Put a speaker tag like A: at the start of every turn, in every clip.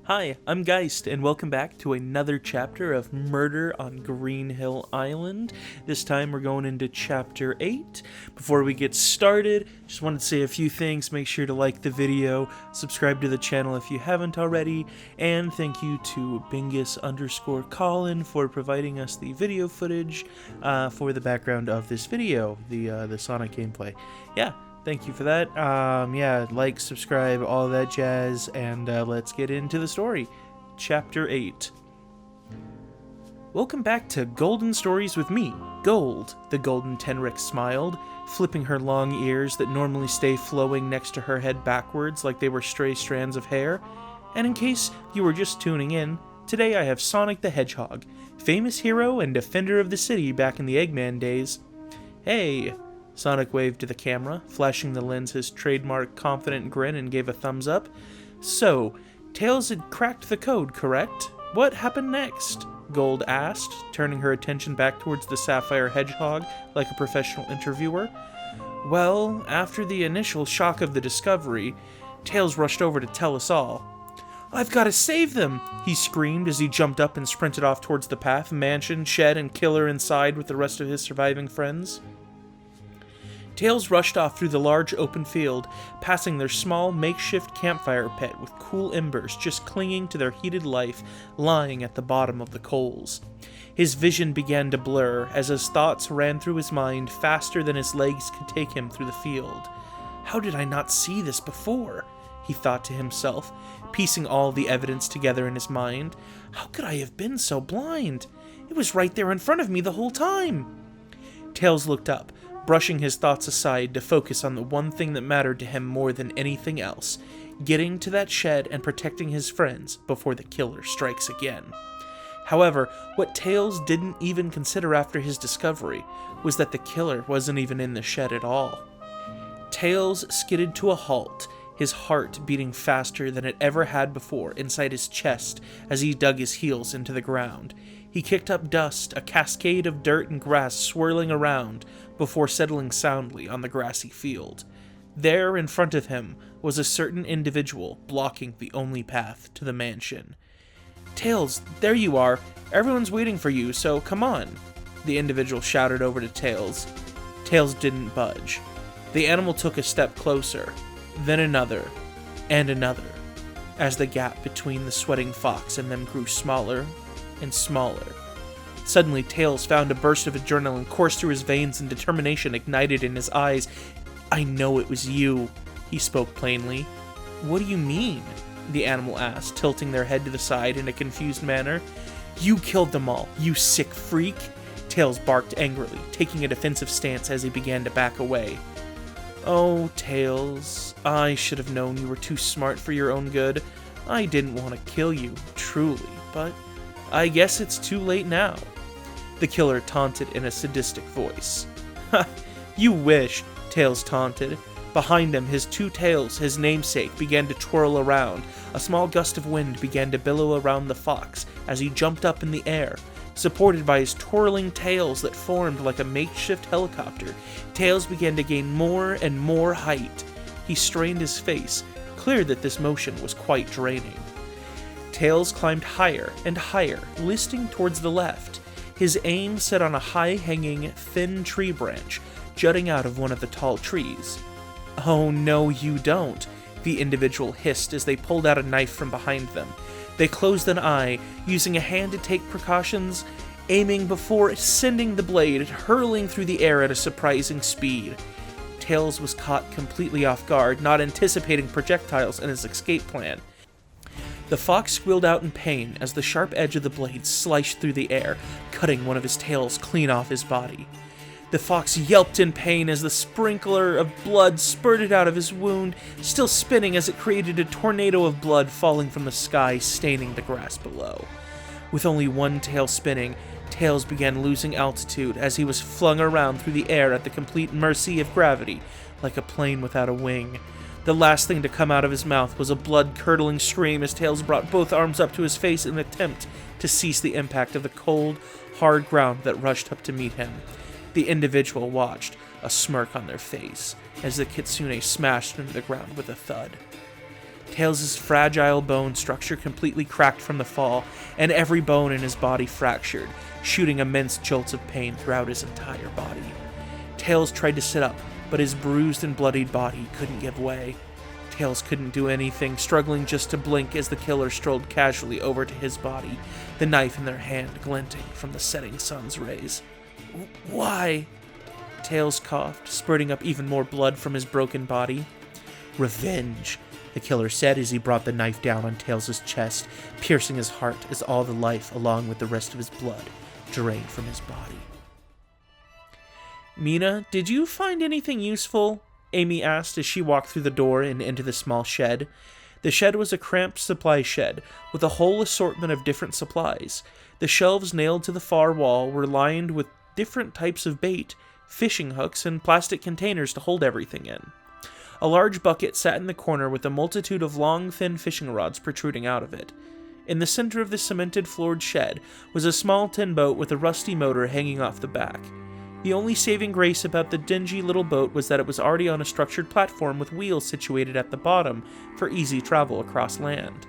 A: Hi, I'm Geist, and welcome back to another chapter of Murder on Green Hill Island. This time we're going into Chapter 8. Before we get started, just wanted to say a few things. Make sure to like the video, subscribe to the channel if you haven't already, and thank you to Bingus_Colin for providing us the video footage for the background of this video, the Sonic gameplay. Yeah. Thank you for that. Like, subscribe, all that jazz, and let's get into the story. Chapter 8. Welcome back to Golden Stories with me, Gold, the Golden Tenrec smiled, flipping her long ears that normally stay flowing next to her head backwards like they were stray strands of hair. And in case you were just tuning in, today I have Sonic the Hedgehog, famous hero and defender of the city back in the Eggman days. Hey! Sonic waved to the camera, flashing the lens his trademark confident grin and gave a thumbs up. So, Tails had cracked the code, correct? What happened next? Gold asked, turning her attention back towards the Sapphire Hedgehog like a professional interviewer. Well, after the initial shock of the discovery, Tails rushed over to tell us all. I've got to save them! He screamed as he jumped up and sprinted off towards the path, mansion, shed, and killer inside with the rest of his surviving friends. Tails rushed off through the large open field, passing their small makeshift campfire pit with cool embers just clinging to their heated life lying at the bottom of the coals. His vision began to blur as his thoughts ran through his mind faster than his legs could take him through the field. How did I not see this before? He thought to himself, piecing all the evidence together in his mind. How could I have been so blind? It was right there in front of me the whole time. Tails looked up, brushing his thoughts aside to focus on the one thing that mattered to him more than anything else, getting to that shed and protecting his friends before the killer strikes again. However, what Tails didn't even consider after his discovery was that the killer wasn't even in the shed at all. Tails skidded to a halt, his heart beating faster than it ever had before inside his chest as he dug his heels into the ground. He kicked up dust, a cascade of dirt and grass swirling around, before settling soundly on the grassy field. There, in front of him, was a certain individual blocking the only path to the mansion. Tails, there you are. Everyone's waiting for you, so come on, the individual shouted over to Tails. Tails didn't budge. The animal took a step closer, then another, and another, as the gap between the sweating fox and them grew smaller and smaller. Suddenly, Tails found a burst of adrenaline course through his veins and determination ignited in his eyes. I know it was you, he spoke plainly. What do you mean? The animal asked, tilting their head to the side in a confused manner. You killed them all, you sick freak, Tails barked angrily, taking a defensive stance as he began to back away. Oh, Tails, I should have known you were too smart for your own good. I didn't want to kill you, truly, but I guess it's too late now. The killer taunted in a sadistic voice. Ha! You wish, Tails taunted. Behind him, his two tails, his namesake, began to twirl around. A small gust of wind began to billow around the fox as he jumped up in the air. Supported by his twirling tails that formed like a makeshift helicopter, Tails began to gain more and more height. He strained his face, clear that this motion was quite draining. Tails climbed higher and higher, listing towards the left, his aim set on a high-hanging, thin tree branch jutting out of one of the tall trees. Oh, no, you don't, the individual hissed as they pulled out a knife from behind them. They closed an eye, using a hand to take precautions, aiming before sending the blade hurling through the air at a surprising speed. Tails was caught completely off guard, not anticipating projectiles in his escape plan. The fox squealed out in pain as the sharp edge of the blade sliced through the air, cutting one of his tails clean off his body. The fox yelped in pain as the sprinkler of blood spurted out of his wound, still spinning as it created a tornado of blood falling from the sky, staining the grass below. With only one tail spinning, Tails began losing altitude as he was flung around through the air at the complete mercy of gravity, like a plane without a wing. The last thing to come out of his mouth was a blood-curdling scream as Tails brought both arms up to his face in an attempt to cease the impact of the cold, hard ground that rushed up to meet him. The individual watched, a smirk on their face, as the kitsune smashed into the ground with a thud. Tails' fragile bone structure completely cracked from the fall, and every bone in his body fractured, shooting immense jolts of pain throughout his entire body. Tails tried to sit up, but his bruised and bloodied body couldn't give way. Tails couldn't do anything, struggling just to blink as the killer strolled casually over to his body, the knife in their hand glinting from the setting sun's rays. Why? Tails coughed, spurting up even more blood from his broken body. Revenge, the killer said as he brought the knife down on Tails' chest, piercing his heart as all the life, along with the rest of his blood, drained from his body. Mina, did you find anything useful? Amy asked as she walked through the door and into the small shed. The shed was a cramped supply shed, with a whole assortment of different supplies. The shelves nailed to the far wall were lined with different types of bait, fishing hooks, and plastic containers to hold everything in. A large bucket sat in the corner with a multitude of long, thin fishing rods protruding out of it. In the center of the cemented-floored shed was a small tin boat with a rusty motor hanging off the back. The only saving grace about the dingy little boat was that it was already on a structured platform with wheels situated at the bottom for easy travel across land.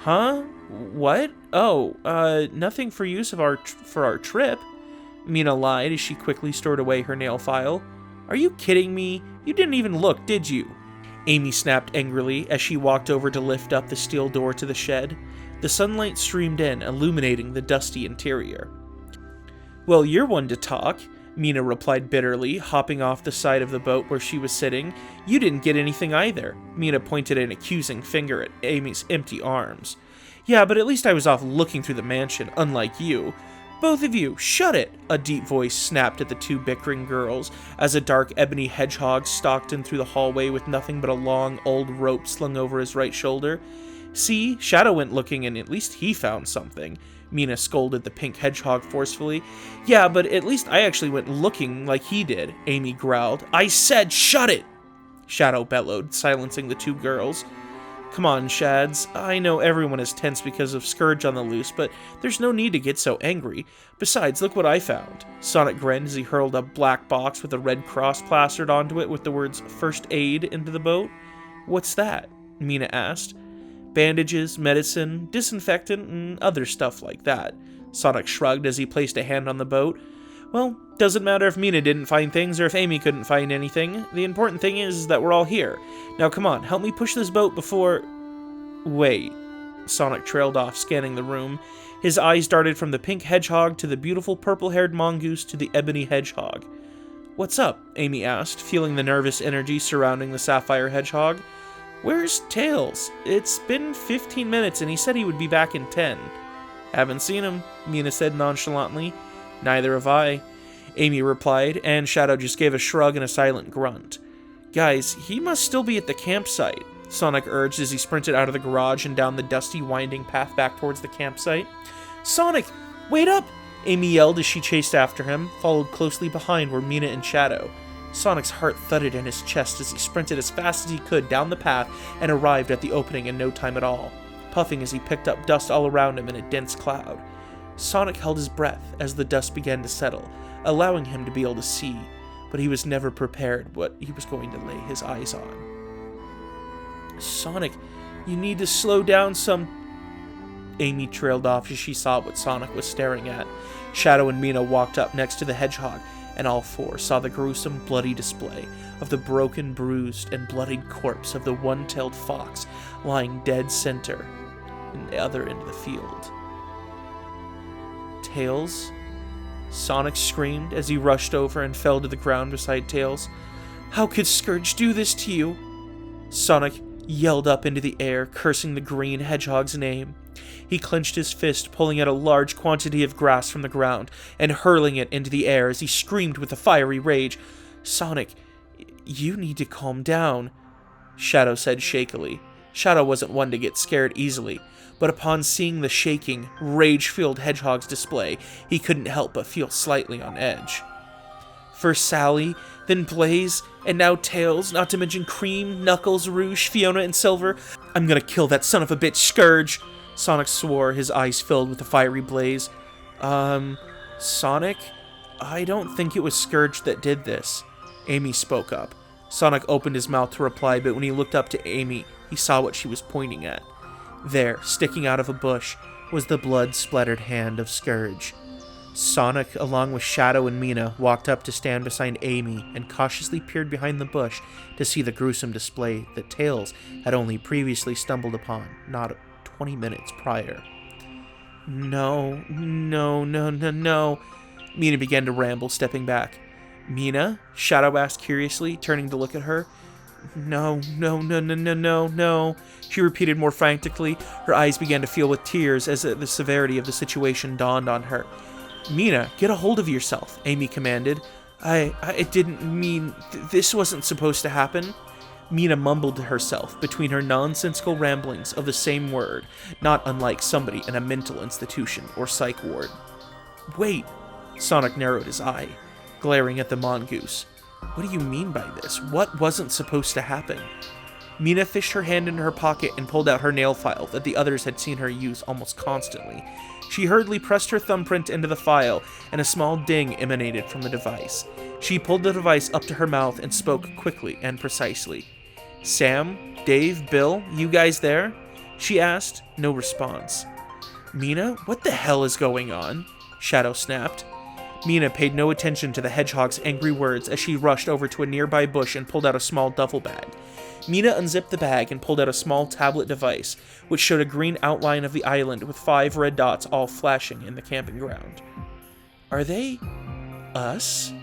A: Huh? What? Oh, nothing for use for our trip, Mina lied as she quickly stored away her nail file. Are you kidding me? You didn't even look, did you? Amy snapped angrily as she walked over to lift up the steel door to the shed. The sunlight streamed in, illuminating the dusty interior. Well, you're one to talk, Mina replied bitterly, hopping off the side of the boat where she was sitting. You didn't get anything either. Mina pointed an accusing finger at Amy's empty arms. Yeah, but at least I was off looking through the mansion, unlike you. Both of you, shut it! A deep voice snapped at the two bickering girls as a dark ebony hedgehog stalked in through the hallway with nothing but a long, old rope slung over his right shoulder. See, Shadow went looking and at least he found something. Mina scolded the pink hedgehog forcefully. Yeah, but at least I actually went looking like he did, Amy growled. I said shut it! Shadow bellowed, silencing the two girls. Come on, Shads. I know everyone is tense because of Scourge on the loose, but there's no need to get so angry. Besides, look what I found. Sonic grinned as he hurled a black box with a red cross plastered onto it with the words First Aid into the boat. What's that? Mina asked. Bandages, medicine, disinfectant, and other stuff like that. Sonic shrugged as he placed a hand on the boat. Well, doesn't matter if Mina didn't find things or if Amy couldn't find anything. The important thing is that we're all here. Now come on, help me push this boat before... Wait. Sonic trailed off, scanning the room. His eyes darted from the pink hedgehog to the beautiful purple-haired mongoose to the ebony hedgehog. What's up? Amy asked, feeling the nervous energy surrounding the sapphire hedgehog. Where's Tails? It's been 15 minutes and he said he would be back in 10. Haven't seen him, Mina said nonchalantly. Neither have I, Amy replied, and Shadow just gave a shrug and a silent grunt. Guys, he must still be at the campsite, Sonic urged as he sprinted out of the garage and down the dusty, winding path back towards the campsite. Sonic, wait up! Amy yelled as she chased after him, followed closely behind were Mina and Shadow. Sonic's heart thudded in his chest as he sprinted as fast as he could down the path and arrived at the opening in no time at all, puffing as he picked up dust all around him in a dense cloud. Sonic held his breath as the dust began to settle, allowing him to be able to see, but he was never prepared what he was going to lay his eyes on. Sonic, you need to slow down some... Amy trailed off as she saw what Sonic was staring at. Shadow and Mina walked up next to the hedgehog, and all four saw the gruesome, bloody display of the broken, bruised, and bloodied corpse of the one-tailed fox lying dead center in the other end of the field. Tails? Sonic screamed as he rushed over and fell to the ground beside Tails. How could Scourge do this to you? Sonic yelled up into the air, cursing the green hedgehog's name. He clenched his fist, pulling out a large quantity of grass from the ground and hurling it into the air as he screamed with a fiery rage. Sonic, you need to calm down, Shadow said shakily. Shadow wasn't one to get scared easily, but upon seeing the shaking, rage-filled hedgehog's display, he couldn't help but feel slightly on edge. First Sally, then Blaze, and now Tails, not to mention Cream, Knuckles, Rouge, Fiona, and Silver. I'm gonna kill that son of a bitch, Scourge! Sonic swore, his eyes filled with a fiery blaze. Sonic? I don't think it was Scourge that did this. Amy spoke up. Sonic opened his mouth to reply, but when he looked up to Amy, he saw what she was pointing at. There, sticking out of a bush, was the blood-splattered hand of Scourge. Sonic, along with Shadow and Mina, walked up to stand beside Amy and cautiously peered behind the bush to see the gruesome display that Tails had only previously stumbled upon, not 20 minutes prior. No, Mina began to ramble, stepping back. Mina? Shadow asked curiously, turning to look at her. No, she repeated more frantically. Her eyes began to fill with tears as the severity of the situation dawned on her. Mina, get a hold of yourself, Amy commanded. I didn't mean... this wasn't supposed to happen. Mina mumbled to herself between her nonsensical ramblings of the same word, not unlike somebody in a mental institution or psych ward. Wait, Sonic narrowed his eye, glaring at the mongoose. What do you mean by this? What wasn't supposed to happen? Mina fished her hand into her pocket and pulled out her nail file that the others had seen her use almost constantly. She hurriedly pressed her thumbprint into the file, and a small ding emanated from the device. She pulled the device up to her mouth and spoke quickly and precisely. Sam, Dave, Bill, you guys there? She asked. No response. Mina, what the hell is going on? Shadow snapped. Mina paid no attention to the hedgehog's angry words as she rushed over to a nearby bush and pulled out a small duffel bag. Mina unzipped the bag and pulled out a small tablet device, which showed a green outline of the island with 5 red dots all flashing in the camping ground. Are they... us?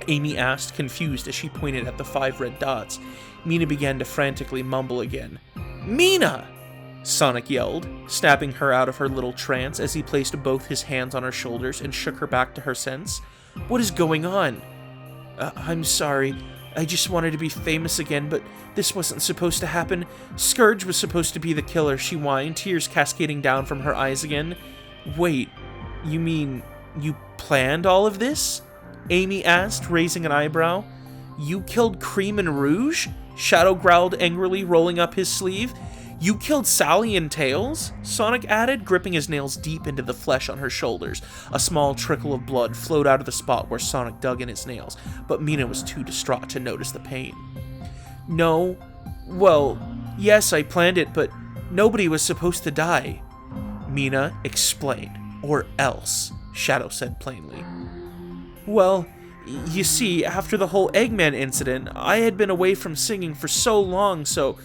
A: Amy asked, confused as she pointed at the 5 red dots. Mina began to frantically mumble again. Mina! Sonic yelled, snapping her out of her little trance as he placed both his hands on her shoulders and shook her back to her sense. What is going on? I'm sorry. I just wanted to be famous again, but this wasn't supposed to happen. Scourge was supposed to be the killer, she whined, tears cascading down from her eyes again. Wait, you mean you planned all of this? Amy asked, raising an eyebrow. You killed Cream and Rouge? Shadow growled angrily, rolling up his sleeve. You killed Sally and Tails? Sonic added, gripping his nails deep into the flesh on her shoulders. A small trickle of blood flowed out of the spot where Sonic dug in his nails, but Mina was too distraught to notice the pain. No. Well, yes, I planned it, but nobody was supposed to die. Mina, explain. Or else, Shadow said plainly. Well, you see, after the whole Eggman incident, I had been away from singing for so long, so...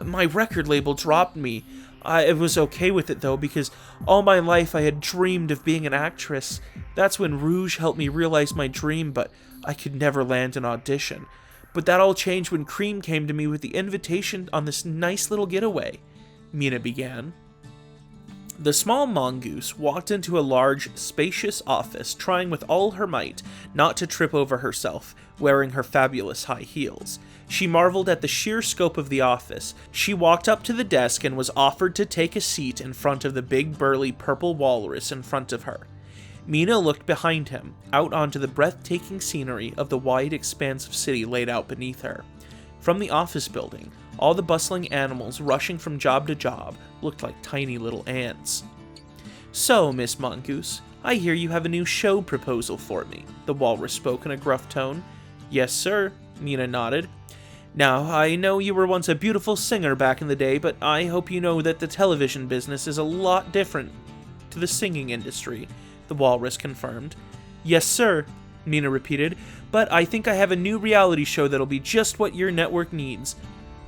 A: my record label dropped me. I was okay with it, though, because all my life I had dreamed of being an actress. That's when Rouge helped me realize my dream, but I could never land an audition. But that all changed when Cream came to me with the invitation on this nice little getaway, Mina began. The small mongoose walked into a large, spacious office, trying with all her might not to trip over herself, wearing her fabulous high heels. She marveled at the sheer scope of the office. She walked up to the desk and was offered to take a seat in front of the big burly purple walrus in front of her. Mina looked behind him, out onto the breathtaking scenery of the wide expanse of city laid out beneath her. From the office building, all the bustling animals rushing from job to job looked like tiny little ants. So, Miss Mongoose, I hear you have a new show proposal for me, the walrus spoke in a gruff tone. Yes, sir, Mina nodded. Now, I know you were once a beautiful singer back in the day, but I hope you know that the television business is a lot different to the singing industry, the walrus confirmed. Yes, sir, Mina repeated, but I think I have a new reality show that'll be just what your network needs.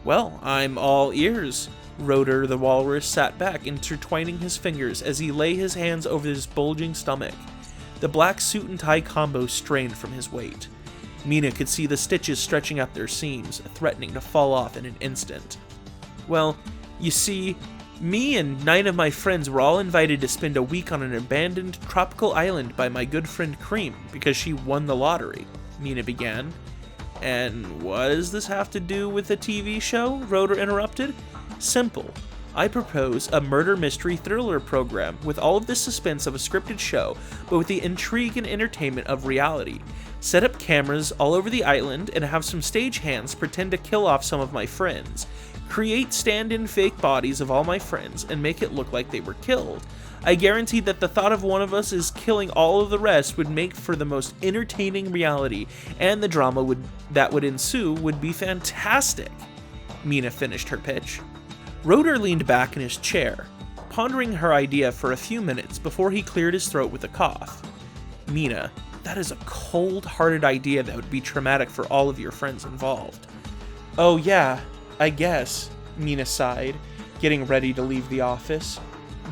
A: Well, I'm all ears. Rotor the walrus sat back, intertwining his fingers as he lay his hands over his bulging stomach. The black suit and tie combo strained from his weight. Mina could see the stitches stretching at their seams, threatening to fall off in an instant. Well, you see, me and 9 of my friends were all invited to spend a week on an abandoned tropical island by my good friend Cream, because she won the lottery, Mina began. And what does this have to do with a TV show? Rotor interrupted. Simple. I propose a murder mystery thriller program with all of the suspense of a scripted show, but with the intrigue and entertainment of reality. Set up cameras all over the island and have some stagehands pretend to kill off some of my friends. Create stand-in fake bodies of all my friends and make it look like they were killed. I guarantee that the thought of one of us is killing all of the rest would make for the most entertaining reality, and the drama that would ensue would be fantastic. Mina finished her pitch. Rotor leaned back in his chair, pondering her idea for a few minutes before he cleared his throat with a cough. Mina, that is a cold-hearted idea that would be traumatic for all of your friends involved. Oh yeah, I guess, Mina sighed, getting ready to leave the office.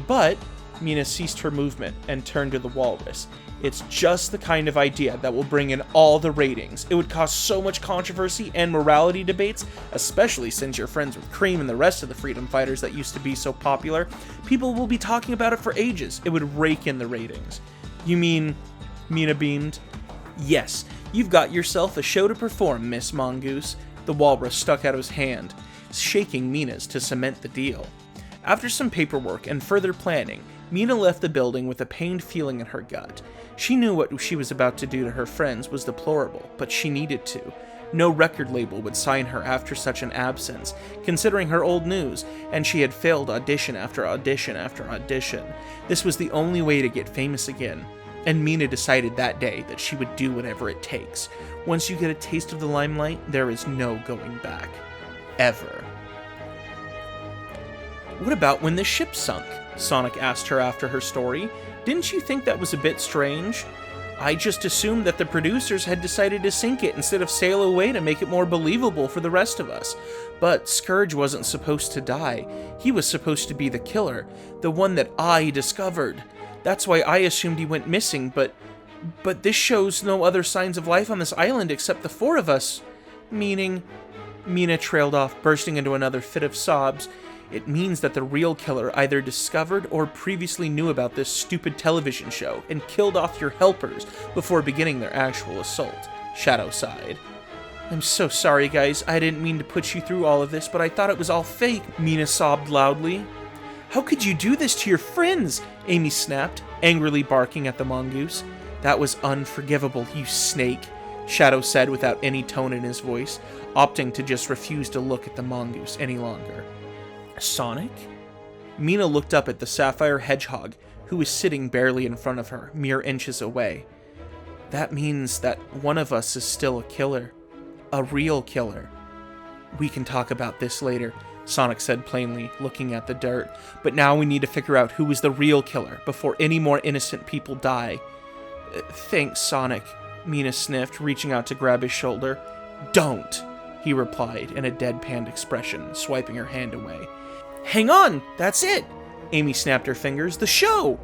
A: But, Mina ceased her movement and turned to the walrus. It's just the kind of idea that will bring in all the ratings. It would cause so much controversy and morality debates, especially since you're friends with Cream and the rest of the freedom fighters that used to be so popular. People will be talking about it for ages. It would rake in the ratings. You mean, Mina beamed. Yes, you've got yourself a show to perform, Miss Mongoose. The walrus stuck out his hand, shaking Mina's to cement the deal. After some paperwork and further planning, Mina left the building with a pained feeling in her gut. She knew what she was about to do to her friends was deplorable, but she needed to. No record label would sign her after such an absence, considering her old news, and she had failed audition after audition after audition. This was the only way to get famous again, and Mina decided that day that she would do whatever it takes. Once you get a taste of the limelight, there is no going back. Ever. What about when the ship sunk? Sonic asked her after her story. Didn't you think that was a bit strange? I just assumed that the producers had decided to sink it instead of sail away to make it more believable for the rest of us. But Scourge wasn't supposed to die. He was supposed to be the killer, the one that I discovered. That's why I assumed he went missing, but this shows no other signs of life on this island except the four of us. Meaning... Mina trailed off, bursting into another fit of sobs. It means that the real killer either discovered or previously knew about this stupid television show and killed off your helpers before beginning their actual assault. Shadow sighed. I'm so sorry, guys. I didn't mean to put you through all of this, but I thought it was all fake, Mina sobbed loudly. How could you do this to your friends? Amy snapped, angrily barking at the mongoose. That was unforgivable, you snake, Shadow said without any tone in his voice, opting to just refuse to look at the mongoose any longer. Sonic? Mina looked up at the sapphire hedgehog, who was sitting barely in front of her, mere inches away. That means that one of us is still a killer. A real killer. We can talk about this later, Sonic said plainly, looking at the dirt. But now we need to figure out who is the real killer before any more innocent people die. Thanks, Sonic, Mina sniffed, reaching out to grab his shoulder. Don't, he replied in a deadpanned expression, swiping her hand away. Hang on, that's it! Amy snapped her fingers. The show!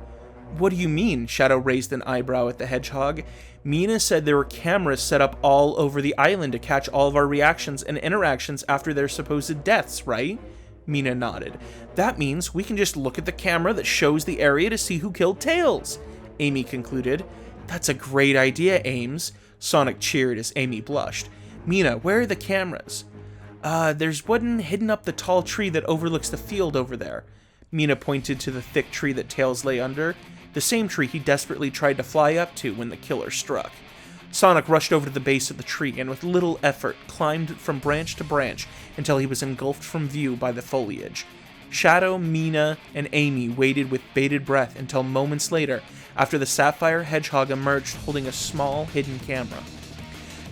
A: What do you mean? Shadow raised an eyebrow at the hedgehog. Mina said there were cameras set up all over the island to catch all of our reactions and interactions after their supposed deaths, right? Mina nodded. That means we can just look at the camera that shows the area to see who killed Tails, Amy concluded. That's a great idea, Ames. Sonic cheered as Amy blushed. Mina, where are the cameras? There's one hidden up the tall tree that overlooks the field over there. Mina pointed to the thick tree that Tails lay under, the same tree he desperately tried to fly up to when the killer struck. Sonic rushed over to the base of the tree and with little effort climbed from branch to branch until he was engulfed from view by the foliage. Shadow, Mina, and Amy waited with bated breath until moments later, after the sapphire hedgehog emerged holding a small, hidden camera.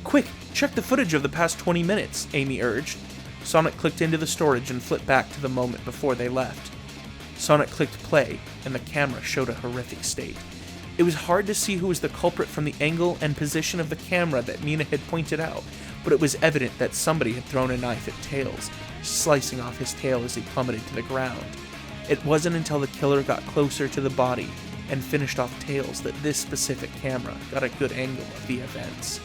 A: Quick, check the footage of the past 20 minutes, Amy urged. Sonic clicked into the storage and flipped back to the moment before they left. Sonic clicked play, and the camera showed a horrific state. It was hard to see who was the culprit from the angle and position of the camera that Mina had pointed out, but it was evident that somebody had thrown a knife at Tails, slicing off his tail as he plummeted to the ground. It wasn't until the killer got closer to the body and finished off Tails that this specific camera got a good angle of the events.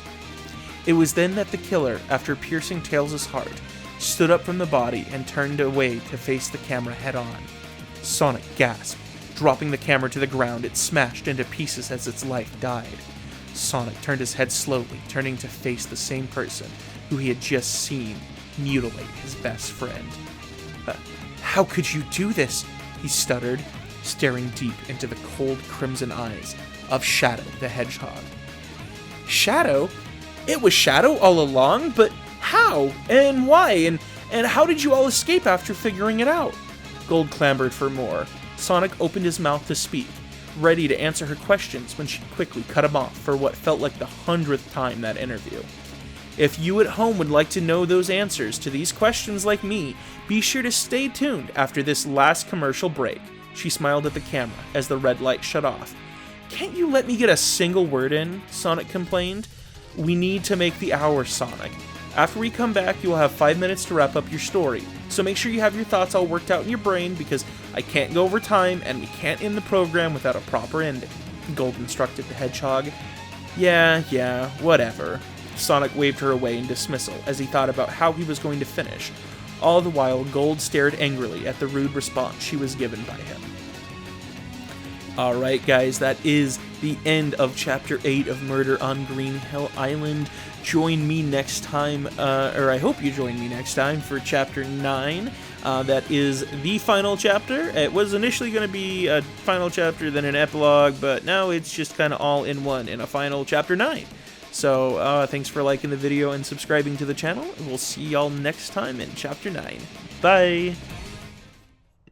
A: It was then that the killer, after piercing Tails' heart, stood up from the body and turned away to face the camera head-on. Sonic gasped. Dropping the camera to the ground, it smashed into pieces as its life died. Sonic turned his head slowly, turning to face the same person who he had just seen mutilate his best friend. How could you do this? He stuttered, staring deep into the cold crimson eyes of Shadow the Hedgehog. Shadow? It was Shadow all along, but how? And why? And how did you all escape after figuring it out? Gold clamored for more. Sonic opened his mouth to speak, ready to answer her questions when she quickly cut him off for what felt like the 100th time that interview. If you at home would like to know those answers to these questions like me, be sure to stay tuned after this last commercial break. She smiled at the camera as the red light shut off. Can't you let me get a single word in? Sonic complained. We need to make the hour, Sonic. After we come back, you will have 5 minutes to wrap up your story. So make sure you have your thoughts all worked out in your brain because I can't go over time and we can't end the program without a proper ending. Gold instructed the hedgehog. Yeah, whatever. Sonic waved her away in dismissal as he thought about how he was going to finish. All the while, Gold stared angrily at the rude response she was given by him. Alright guys, that is the end of Chapter 8 of Murder on Green Hill Island. Join me next time, or I hope you join me next time for Chapter 9. That is the final chapter. It was initially going to be a final chapter, then an epilogue, but now it's just kind of all in one in a final Chapter 9. So, thanks for liking the video and subscribing to the channel. We'll see y'all next time in Chapter 9. Bye!